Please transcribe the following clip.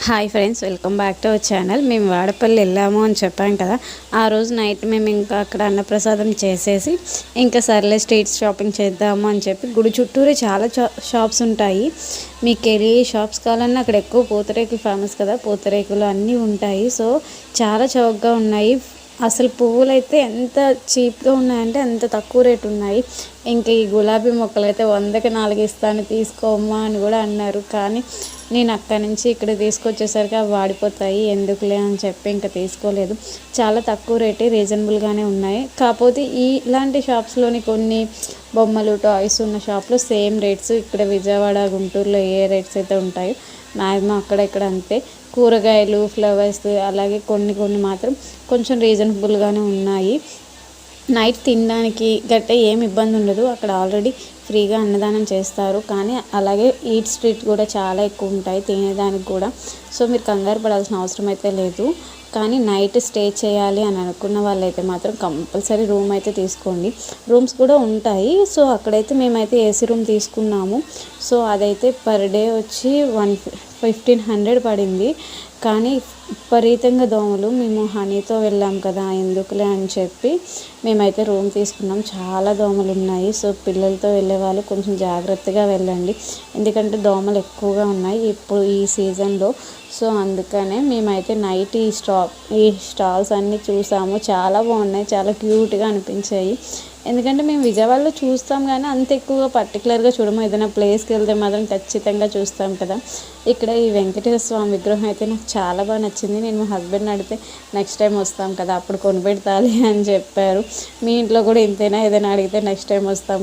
Hi friends, welcome back to our channel. మేము వాడపల్లి వెళ్ళాము అని చెప్పాం కదా. ఆ రోజు నైట్ మేము ఇంకా అక్కడ అన్నప్రసాదం చేసేసి ఇంకా సర్లే స్ట్రీట్ షాపింగ్ చేద్దాము అని చెప్పి గుడి చుట్టూరే చాలా షాప్స్ ఉంటాయి. మీకు ఏ షాప్స్ కావాలన్నా అక్కడ ఎక్కువ పూతరేకులు ఫేమస్ కదా, పూతరేకులు అన్నీ ఉంటాయి. సో చాలా చౌకగా ఉన్నాయి. అసలు పువ్వులు అయితే ఎంత చీప్గా ఉన్నాయంటే అంత తక్కువ రేటు ఉన్నాయి. ఇంకా ఈ గులాబీ మొక్కలు అయితే 100కి 4 ఇస్తాను తీసుకోమ్మా అని కూడా అన్నారు. కానీ నేను అక్కడి నుంచి ఇక్కడ తీసుకొచ్చేసరికి అవి వాడిపోతాయి, ఎందుకులే అని చెప్పి ఇంకా తీసుకోలేదు. చాలా తక్కువ రేటే, రీజనబుల్గానే ఉన్నాయి. కాకపోతే ఇలాంటి షాప్స్లోని కొన్ని బొమ్మలు టాయ్స్ ఉన్న షాప్లో సేమ్ రేట్స్ ఇక్కడ విజయవాడ గుంటూరులో ఏ రేట్స్ అయితే ఉంటాయో మ్యాక్సిమం అక్కడ ఇక్కడ అంతే. కూరగాయలు, ఫ్లవర్స్ అలాగే కొన్ని మాత్రం కొంచెం రీజనబుల్గానే ఉన్నాయి. నైట్ తినడానికి గట్ట ఏమి ఇబ్బంది ఉండదు, అక్కడ ఆల్రెడీ ఫ్రీగా అన్నదానం చేస్తారు. కానీ అలాగే ఈట్ స్ట్రీట్ కూడా చాలా ఎక్కువ ఉంటాయి తినేదానికి కూడా. సో మీరు కంగారు పడాల్సిన అవసరం అయితే లేదు. కానీ నైట్ స్టే చేయాలి అని అనుకున్న వాళ్ళైతే మాత్రం కంపల్సరీ రూమ్ అయితే తీసుకోండి. రూమ్స్ కూడా ఉంటాయి. సో అక్కడైతే మేమైతే ఏసీ రూమ్ తీసుకున్నాము. సో అదైతే పర్ డే వచ్చి 1500 పడింది. కానీ విపరీతంగా దోమలు, మేము హనీతో వెళ్ళాం కదా ఎందుకులే అని చెప్పి మేమైతే రూమ్ తీసుకున్నాం. చాలా దోమలు ఉన్నాయి. సో పిల్లలతో వెళ్ళే వాళ్ళు కొంచెం జాగ్రత్తగా వెళ్ళండి, ఎందుకంటే దోమలు ఎక్కువగా ఉన్నాయి ఇప్పుడు ఈ సీజన్లో. సో అందుకనే మేమైతే నైట్ ఈ స్టాల్స్ అన్నీ చూసాము. చాలా బాగున్నాయి, చాలా క్యూట్గా అనిపించాయి. ఎందుకంటే మేము విజయవాడలో చూస్తాం కానీ అంత ఎక్కువగా పర్టికులర్గా చూడము. ఏదైనా ప్లేస్కి వెళ్తే మాత్రం ఖచ్చితంగా చూస్తాం కదా. ఇక్కడ ఈ వెంకటేశ్వర స్వామి విగ్రహం అయితే నాకు చాలా బాగా నచ్చింది. నేను మా హస్బెండ్ని అడిగితే నెక్స్ట్ టైం వస్తాం కదా అప్పుడు కొనిపెడతాలి అని చెప్పారు. మీ ఇంట్లో కూడా ఇంతేనా, ఏదైనా అడిగితే నెక్స్ట్ టైం వస్తాం